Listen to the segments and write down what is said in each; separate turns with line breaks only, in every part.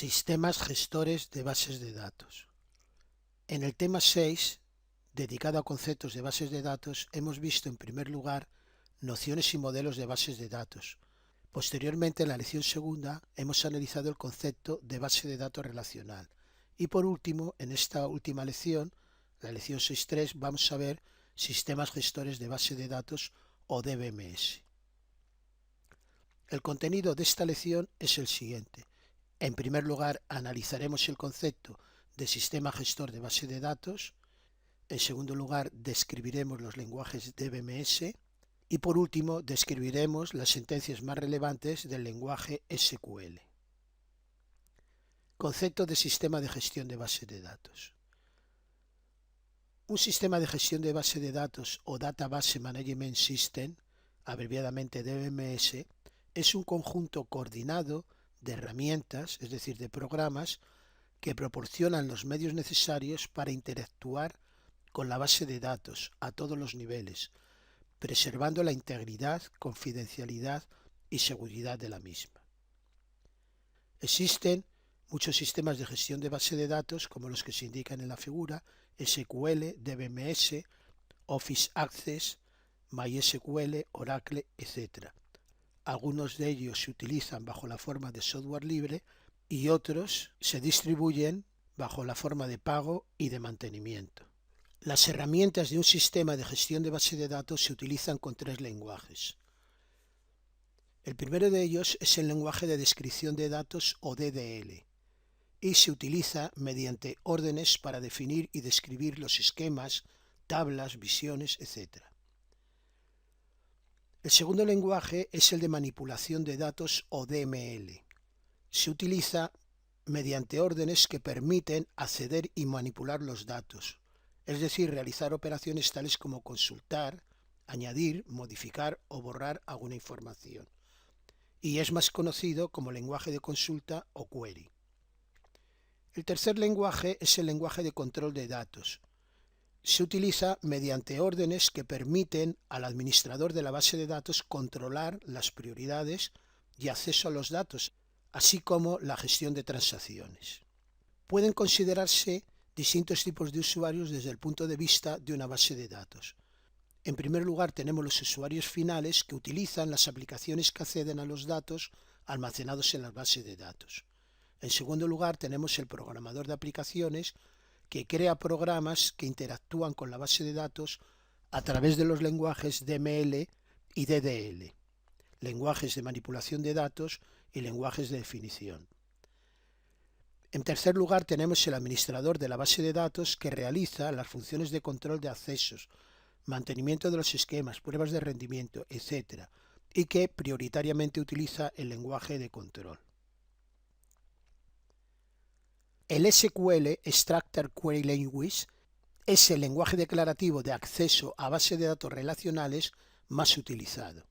Sistemas gestores de bases de datos. En el tema 6, dedicado a conceptos de bases de datos, hemos visto en primer lugar nociones y modelos de bases de datos. Posteriormente, en la lección segunda, hemos analizado el concepto de base de datos relacional. Y por último, en esta última lección, la lección 6.3, vamos a ver sistemas gestores de base de datos o DBMS. El contenido de esta lección es el siguiente. En primer lugar, analizaremos el concepto de sistema gestor de base de datos. En segundo lugar, describiremos los lenguajes DBMS. Y por último, describiremos las sentencias más relevantes del lenguaje SQL. Concepto de sistema de gestión de base de datos. Un sistema de gestión de base de datos o Database Management System, abreviadamente DBMS, es un conjunto coordinado de herramientas, es decir, de programas, que proporcionan los medios necesarios para interactuar con la base de datos a todos los niveles, preservando la integridad, confidencialidad y seguridad de la misma. Existen muchos sistemas de gestión de base de datos, como los que se indican en la figura, SQL, DBMS, Office Access, MySQL, Oracle, etc. Algunos de ellos se utilizan bajo la forma de software libre y otros se distribuyen bajo la forma de pago y de mantenimiento. Las herramientas de un sistema de gestión de base de datos se utilizan con tres lenguajes. El primero de ellos es el lenguaje de descripción de datos o DDL y se utiliza mediante órdenes para definir y describir los esquemas, tablas, visiones, etc. El segundo lenguaje es el de manipulación de datos o DML. Se utiliza mediante órdenes que permiten acceder y manipular los datos, es decir, realizar operaciones tales como consultar, añadir, modificar o borrar alguna información. Y es más conocido como lenguaje de consulta o query. El tercer lenguaje es el lenguaje de control de datos. Se utiliza mediante órdenes que permiten al administrador de la base de datos controlar las prioridades y acceso a los datos, así como la gestión de transacciones. Pueden considerarse distintos tipos de usuarios desde el punto de vista de una base de datos. En primer lugar, tenemos los usuarios finales que utilizan las aplicaciones que acceden a los datos almacenados en la base de datos. En segundo lugar, tenemos el programador de aplicaciones que crea programas que interactúan con la base de datos a través de los lenguajes DML y DDL, lenguajes de manipulación de datos y lenguajes de definición. En tercer lugar, tenemos el administrador de la base de datos que realiza las funciones de control de accesos, mantenimiento de los esquemas, pruebas de rendimiento, etc., y que prioritariamente utiliza el lenguaje de control. El SQL, Structured Query Language, es el lenguaje declarativo de acceso a bases de datos relacionales más utilizado.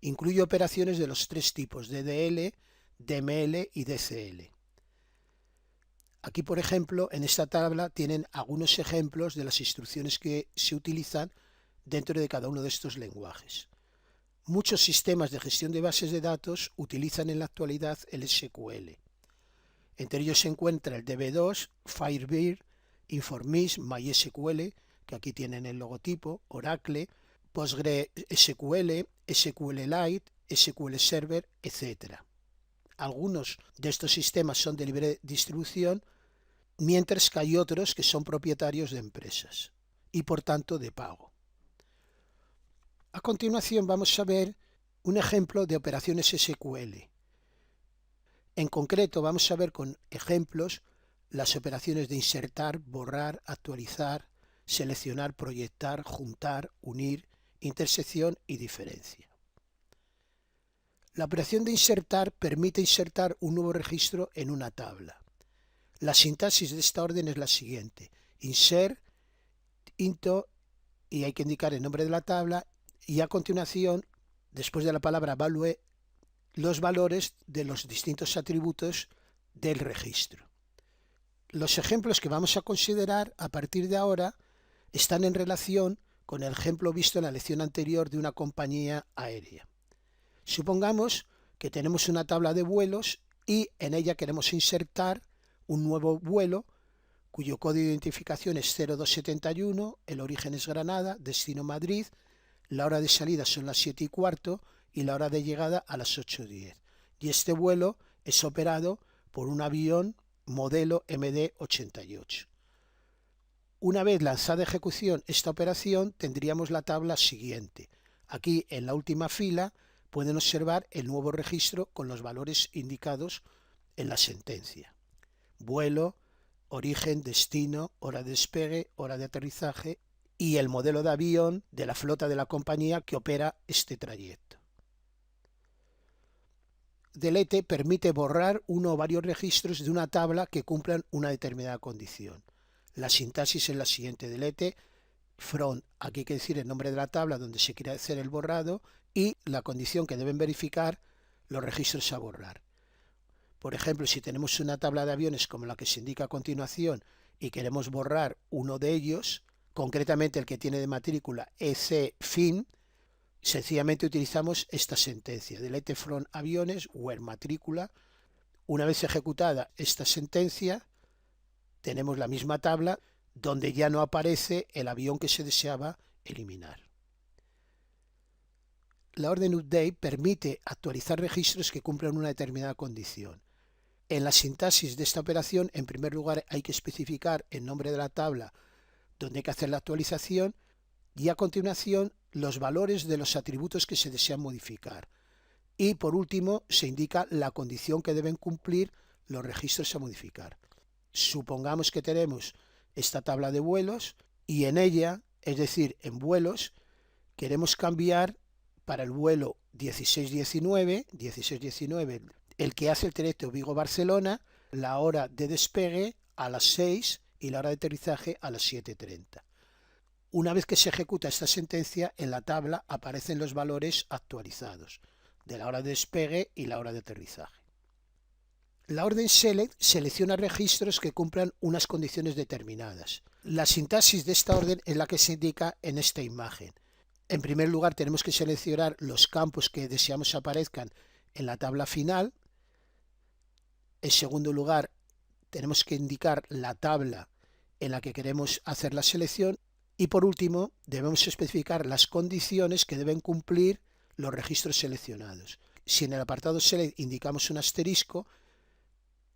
Incluye operaciones de los tres tipos DDL, DML y DCL. Aquí, por ejemplo, en esta tabla tienen algunos ejemplos de las instrucciones que se utilizan dentro de cada uno de estos lenguajes. Muchos sistemas de gestión de bases de datos utilizan en la actualidad el SQL. Entre ellos se encuentra el DB2, Firebird, Informix, MySQL, que aquí tienen el logotipo, Oracle, PostgreSQL, SQLite, SQL Server, etc. Algunos de estos sistemas son de libre distribución, mientras que hay otros que son propietarios de empresas y por tanto de pago. A continuación vamos a ver un ejemplo de operaciones SQL. En concreto vamos a ver con ejemplos las operaciones de insertar, borrar, actualizar, seleccionar, proyectar, juntar, unir, intersección y diferencia. La operación de insertar permite insertar un nuevo registro en una tabla. La sintaxis de esta orden es la siguiente: insert, into, y hay que indicar el nombre de la tabla, y a continuación, después de la palabra value, los valores de los distintos atributos del registro. Los ejemplos que vamos a considerar a partir de ahora están en relación con el ejemplo visto en la lección anterior de una compañía aérea. Supongamos que tenemos una tabla de vuelos y en ella queremos insertar un nuevo vuelo cuyo código de identificación es 0271, el origen es Granada, destino Madrid, la hora de salida son las 7:15 y la hora de llegada a las 8:10. Y este vuelo es operado por un avión modelo MD-88. Una vez lanzada a ejecución esta operación, tendríamos la tabla siguiente. Aquí en la última fila pueden observar el nuevo registro con los valores indicados en la sentencia. Vuelo, origen, destino, hora de despegue, hora de aterrizaje y el modelo de avión de la flota de la compañía que opera este trayecto. Delete permite borrar uno o varios registros de una tabla que cumplan una determinada condición. La sintaxis es la siguiente: delete from, aquí hay que decir el nombre de la tabla donde se quiere hacer el borrado y la condición que deben verificar los registros a borrar. Por ejemplo, si tenemos una tabla de aviones como la que se indica a continuación y queremos borrar uno de ellos, concretamente el que tiene de matrícula EC fin, sencillamente utilizamos esta sentencia, delete from aviones where matrícula. Una vez ejecutada esta sentencia, tenemos la misma tabla donde ya no aparece el avión que se deseaba eliminar. La orden update permite actualizar registros que cumplan una determinada condición. En la sintaxis de esta operación, en primer lugar, hay que especificar el nombre de la tabla donde hay que hacer la actualización y a continuación los valores de los atributos que se desean modificar. Y por último, se indica la condición que deben cumplir los registros a modificar. Supongamos que tenemos esta tabla de vuelos y en ella, es decir, en vuelos, queremos cambiar para el vuelo 1619, el que hace el trayecto Vigo-Barcelona, la hora de despegue a las 6 y la hora de aterrizaje a las 7:30. Una vez que se ejecuta esta sentencia, en la tabla aparecen los valores actualizados de la hora de despegue y la hora de aterrizaje. La orden select selecciona registros que cumplan unas condiciones determinadas. La sintaxis de esta orden es la que se indica en esta imagen. En primer lugar, tenemos que seleccionar los campos que deseamos aparezcan en la tabla final. En segundo lugar, tenemos que indicar la tabla en la que queremos hacer la selección. Y por último, debemos especificar las condiciones que deben cumplir los registros seleccionados. Si en el apartado select indicamos un asterisco,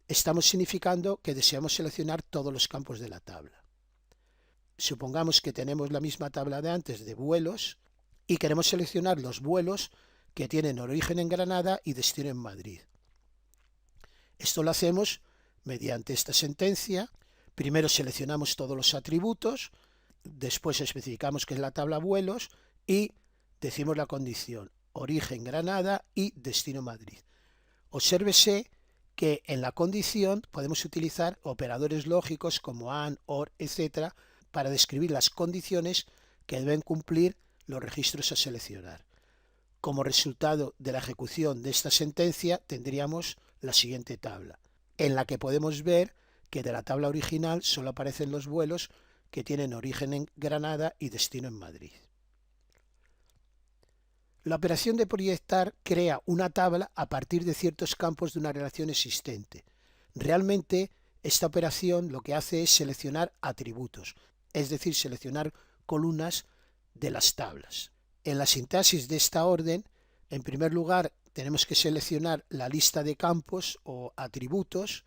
estamos significando que deseamos seleccionar todos los campos de la tabla. Supongamos que tenemos la misma tabla de antes de vuelos y queremos seleccionar los vuelos que tienen origen en Granada y destino en Madrid. Esto lo hacemos mediante esta sentencia. Primero seleccionamos todos los atributos, después especificamos que es la tabla vuelos y decimos la condición origen Granada y destino Madrid. Obsérvese que en la condición podemos utilizar operadores lógicos como AND, OR, etc. para describir las condiciones que deben cumplir los registros a seleccionar. Como resultado de la ejecución de esta sentencia tendríamos la siguiente tabla, en la que podemos ver que de la tabla original solo aparecen los vuelos que tienen origen en Granada y destino en Madrid. La operación de proyectar crea una tabla a partir de ciertos campos de una relación existente. Realmente esta operación lo que hace es seleccionar atributos, es decir, seleccionar columnas de las tablas. En la sintaxis de esta orden, en primer lugar, tenemos que seleccionar la lista de campos o atributos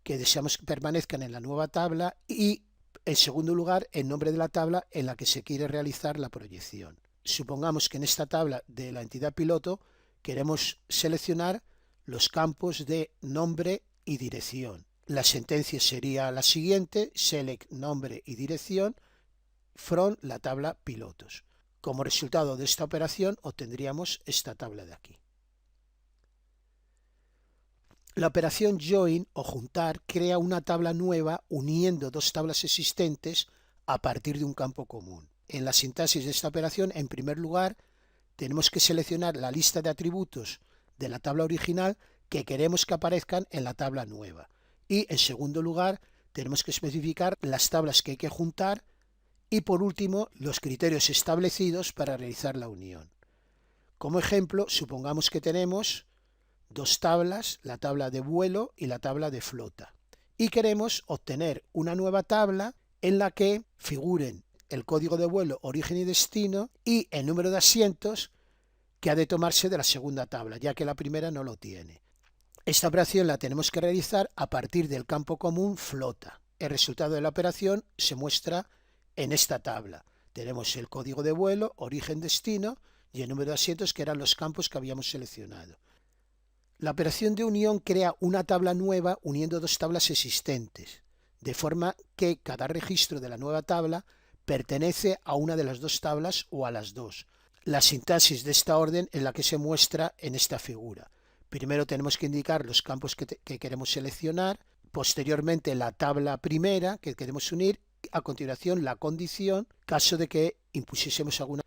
que deseamos que permanezcan en la nueva tabla y, en segundo lugar, el nombre de la tabla en la que se quiere realizar la proyección. Supongamos que en esta tabla de la entidad piloto queremos seleccionar los campos de nombre y dirección. La sentencia sería la siguiente: select nombre y dirección from la tabla pilotos. Como resultado de esta operación obtendríamos esta tabla de aquí. La operación join o juntar crea una tabla nueva uniendo dos tablas existentes a partir de un campo común. En la sintaxis de esta operación, en primer lugar, tenemos que seleccionar la lista de atributos de la tabla original que queremos que aparezcan en la tabla nueva. Y en segundo lugar, tenemos que especificar las tablas que hay que juntar y por último, los criterios establecidos para realizar la unión. Como ejemplo, supongamos que tenemos dos tablas, la tabla de vuelo y la tabla de flota. Y queremos obtener una nueva tabla en la que figuren el código de vuelo, origen y destino y el número de asientos que ha de tomarse de la segunda tabla, ya que la primera no lo tiene. Esta operación la tenemos que realizar a partir del campo común flota. El resultado de la operación se muestra en esta tabla. Tenemos el código de vuelo, origen, destino y el número de asientos, que eran los campos que habíamos seleccionado. La operación de unión crea una tabla nueva uniendo dos tablas existentes, de forma que cada registro de la nueva tabla pertenece a una de las dos tablas o a las dos. La sintaxis de esta orden es la que se muestra en esta figura. Primero tenemos que indicar los campos que queremos seleccionar, posteriormente la tabla primera que queremos unir, a continuación la condición, caso de que impusiésemos alguna.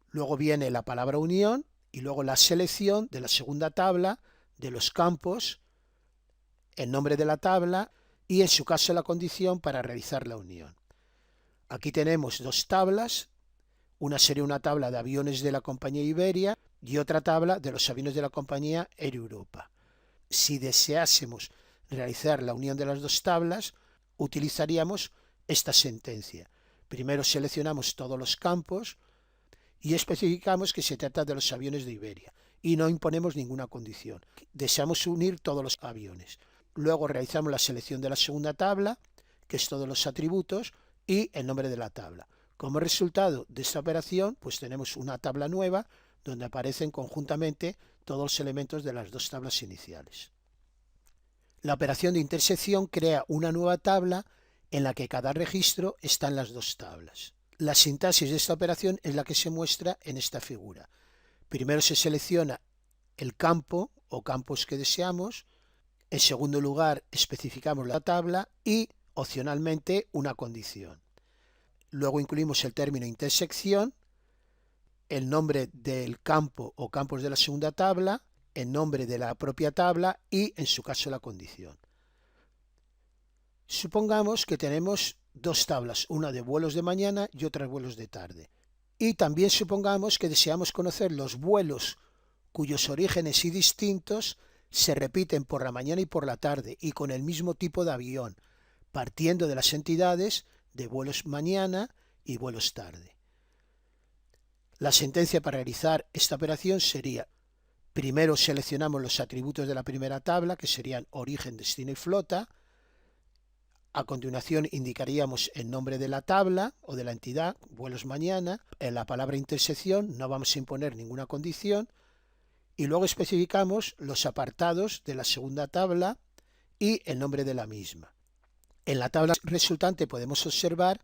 Luego viene la palabra unión y luego la selección de la segunda tabla de los campos, el nombre de la tabla y en su caso la condición para realizar la unión. Aquí tenemos dos tablas, una sería una tabla de aviones de la compañía Iberia y otra tabla de los aviones de la compañía Air Europa. Si deseásemos realizar la unión de las dos tablas, utilizaríamos esta sentencia. Primero seleccionamos todos los campos y especificamos que se trata de los aviones de Iberia y no imponemos ninguna condición. Deseamos unir todos los aviones. Luego realizamos la selección de la segunda tabla, que es todos los atributos, y el nombre de la tabla. Como resultado de esta operación, pues tenemos una tabla nueva donde aparecen conjuntamente todos los elementos de las dos tablas iniciales. La operación de intersección crea una nueva tabla en la que cada registro está en las dos tablas. La sintaxis de esta operación es la que se muestra en esta figura. Primero se selecciona el campo o campos que deseamos. En segundo lugar, especificamos la tabla y, opcionalmente, una condición. Luego incluimos el término intersección, el nombre del campo o campos de la segunda tabla, el nombre de la propia tabla y, en su caso, la condición. Supongamos que tenemos dos tablas, una de vuelos de mañana y otra de vuelos de tarde. Y también supongamos que deseamos conocer los vuelos cuyos orígenes y distintos se repiten por la mañana y por la tarde y con el mismo tipo de avión, partiendo de las entidades de vuelos mañana y vuelos tarde. La sentencia para realizar esta operación sería: primero seleccionamos los atributos de la primera tabla, que serían origen, destino y flota. A continuación indicaríamos el nombre de la tabla o de la entidad, vuelos mañana. En la palabra intersección no vamos a imponer ninguna condición. Y luego especificamos los apartados de la segunda tabla y el nombre de la misma. En la tabla resultante podemos observar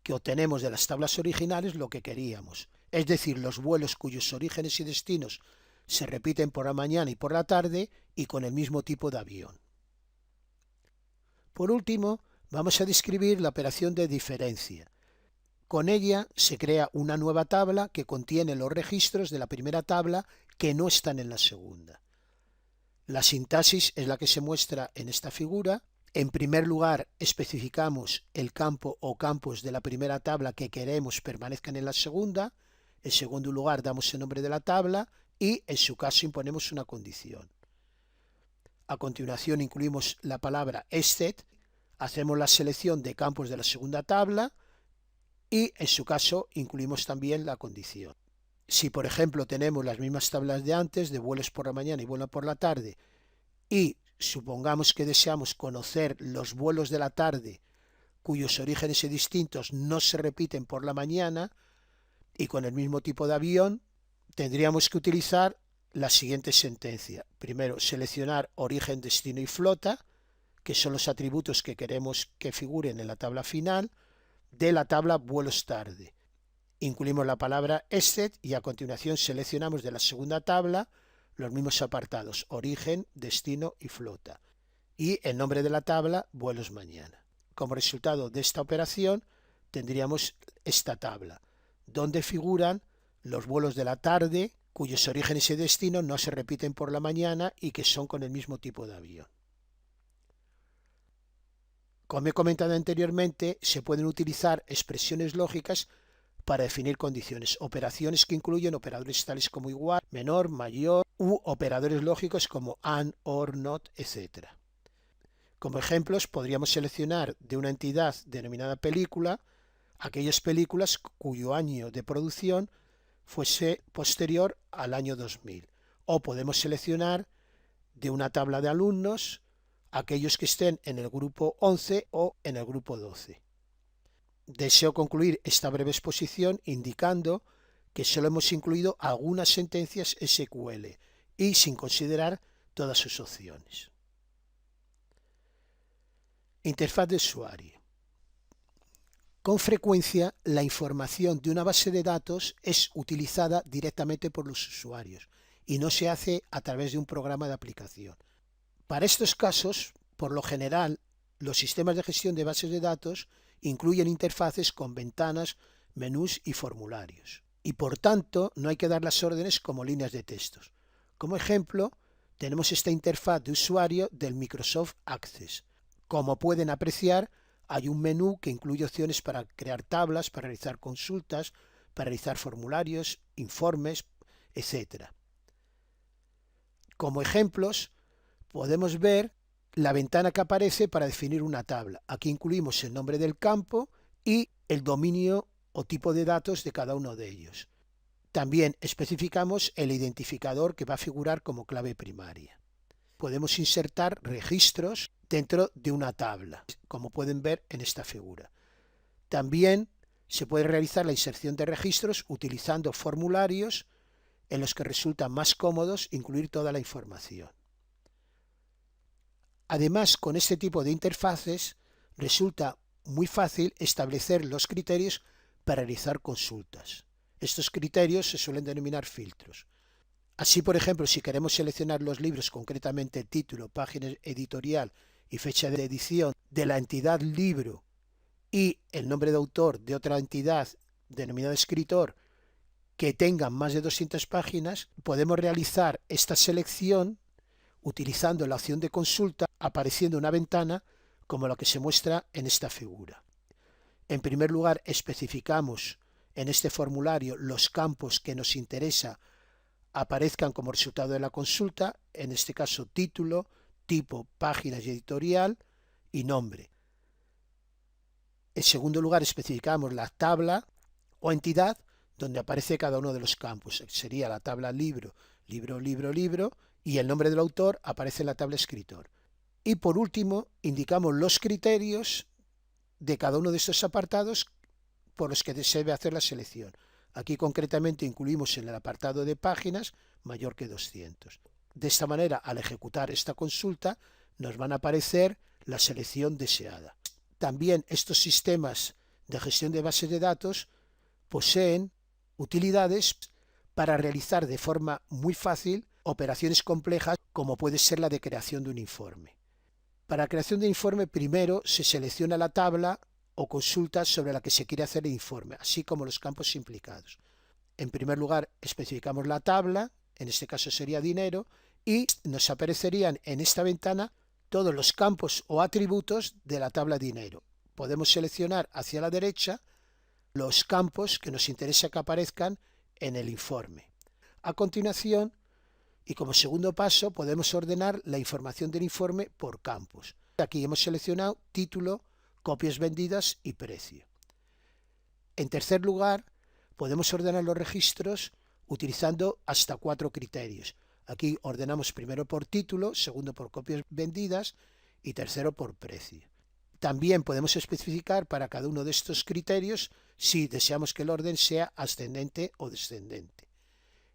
que obtenemos de las tablas originales lo que queríamos, es decir, los vuelos cuyos orígenes y destinos se repiten por la mañana y por la tarde y con el mismo tipo de avión. Por último, vamos a describir la operación de diferencia. Con ella se crea una nueva tabla que contiene los registros de la primera tabla que no están en la segunda. La sintaxis es la que se muestra en esta figura. En primer lugar, especificamos el campo o campos de la primera tabla que queremos permanezcan en la segunda. En segundo lugar, damos el nombre de la tabla y, en su caso, imponemos una condición. A continuación, incluimos la palabra except, hacemos la selección de campos de la segunda tabla y, en su caso, incluimos también la condición. Si, por ejemplo, tenemos las mismas tablas de antes, de vuelos por la mañana y vuelos por la tarde, y supongamos que deseamos conocer los vuelos de la tarde cuyos orígenes y distintos no se repiten por la mañana y con el mismo tipo de avión, tendríamos que utilizar la siguiente sentencia. Primero, seleccionar origen, destino y flota, que son los atributos que queremos que figuren en la tabla final de la tabla vuelos tarde. Incluimos la palabra except y a continuación seleccionamos de la segunda tabla los mismos apartados, origen, destino y flota, y el nombre de la tabla, vuelos mañana. Como resultado de esta operación tendríamos esta tabla, donde figuran los vuelos de la tarde cuyos orígenes y destinos no se repiten por la mañana y que son con el mismo tipo de avión. Como he comentado anteriormente, se pueden utilizar expresiones lógicas para definir condiciones, operaciones que incluyen operadores tales como igual, menor, mayor u operadores lógicos como and, or, not, etc. Como ejemplos podríamos seleccionar de una entidad denominada película aquellas películas cuyo año de producción fuese posterior al año 2000, o podemos seleccionar de una tabla de alumnos aquellos que estén en el grupo 11 o en el grupo 12. Deseo concluir esta breve exposición indicando que solo hemos incluido algunas sentencias SQL y sin considerar todas sus opciones. Interfaz de usuario. Con frecuencia, la información de una base de datos es utilizada directamente por los usuarios y no se hace a través de un programa de aplicación. Para estos casos, por lo general, los sistemas de gestión de bases de datos incluyen interfaces con ventanas, menús y formularios. Y por tanto, no hay que dar las órdenes como líneas de textos. Como ejemplo, tenemos esta interfaz de usuario del Microsoft Access. Como pueden apreciar, hay un menú que incluye opciones para crear tablas, para realizar consultas, para realizar formularios, informes, etc. Como ejemplos, podemos ver la ventana que aparece para definir una tabla. Aquí incluimos el nombre del campo y el dominio o tipo de datos de cada uno de ellos. También especificamos el identificador que va a figurar como clave primaria. Podemos insertar registros dentro de una tabla, como pueden ver en esta figura. También se puede realizar la inserción de registros utilizando formularios en los que resulta más cómodos incluir toda la información. Además, con este tipo de interfaces resulta muy fácil establecer los criterios para realizar consultas. Estos criterios se suelen denominar filtros. Así, por ejemplo, si queremos seleccionar los libros, concretamente el título, página editorial y fecha de edición de la entidad libro y el nombre de autor de otra entidad denominada escritor que tengan más de 200 páginas, podemos realizar esta selección utilizando la opción de consulta apareciendo una ventana como la que se muestra en esta figura. En primer lugar, especificamos en este formulario los campos que nos interesa aparezcan como resultado de la consulta, en este caso título, tipo, páginas y editorial y nombre. En segundo lugar, especificamos la tabla o entidad donde aparece cada uno de los campos. Sería la tabla libro, libro, libro, libro, y el nombre del autor aparece en la tabla escritor. Y por último, indicamos los criterios de cada uno de estos apartados por los que se debe hacer la selección. Aquí concretamente incluimos en el apartado de páginas mayor que 200. De esta manera, al ejecutar esta consulta, nos van a aparecer la selección deseada. También estos sistemas de gestión de bases de datos poseen utilidades para realizar de forma muy fácil operaciones complejas como puede ser la de creación de un informe. Para la creación de informe primero se selecciona la tabla o consulta sobre la que se quiere hacer el informe, así como los campos implicados. En primer lugar, especificamos la tabla, en este caso sería dinero, y nos aparecerían en esta ventana todos los campos o atributos de la tabla dinero. Podemos seleccionar hacia la derecha los campos que nos interesa que aparezcan en el informe. A continuación, y como segundo paso, podemos ordenar la información del informe por campos. Aquí hemos seleccionado título, copias vendidas y precio. En tercer lugar, podemos ordenar los registros utilizando hasta 4 criterios. Aquí ordenamos primero por título, segundo por copias vendidas y tercero por precio. También podemos especificar para cada uno de estos criterios si deseamos que el orden sea ascendente o descendente.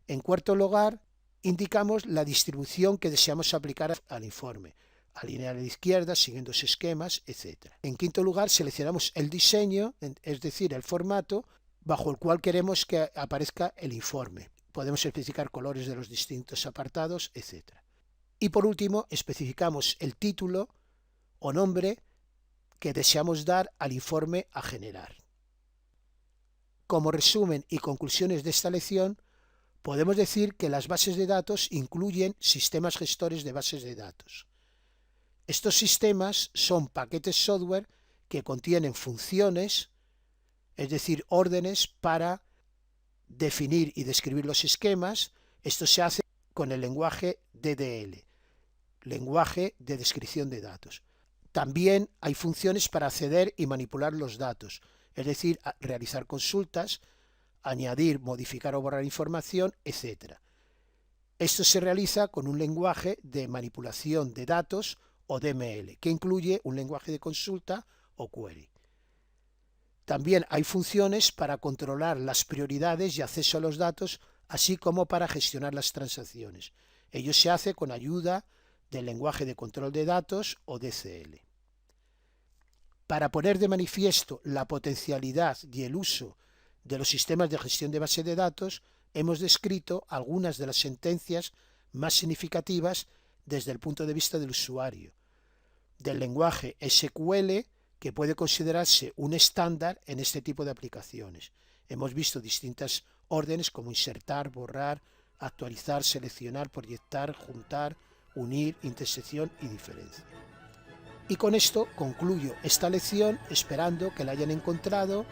En cuarto lugar, indicamos la distribución que deseamos aplicar al informe. Alinear a la izquierda, siguiendo los esquemas, etc. En quinto lugar, seleccionamos el diseño, es decir, el formato, bajo el cual queremos que aparezca el informe. Podemos especificar colores de los distintos apartados, etc. Y por último, especificamos el título o nombre que deseamos dar al informe a generar. Como resumen y conclusiones de esta lección, podemos decir que las bases de datos incluyen sistemas gestores de bases de datos. Estos sistemas son paquetes software que contienen funciones es decir, órdenes para definir y describir los esquemas. Esto se hace con el lenguaje DDL, lenguaje de descripción de datos. También hay funciones para acceder y manipular los datos, es decir, realizar consultas, añadir, modificar o borrar información, etc. Esto se realiza con un lenguaje de manipulación de datos o DML, que incluye un lenguaje de consulta o query. También hay funciones para controlar las prioridades y acceso a los datos, así como para gestionar las transacciones. Ello se hace con ayuda del lenguaje de control de datos o DCL. Para poner de manifiesto la potencialidad y el uso de los sistemas de gestión de base de datos, hemos descrito algunas de las sentencias más significativas desde el punto de vista del usuario, del lenguaje SQL, que puede considerarse un estándar en este tipo de aplicaciones. Hemos visto distintas órdenes como insertar, borrar, actualizar, seleccionar, proyectar, juntar, unir, intersección y diferencia. Y con esto concluyo esta lección, esperando que la hayan encontrado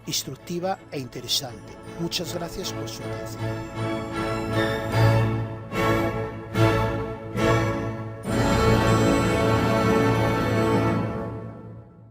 instructiva e interesante. Muchas gracias por su atención.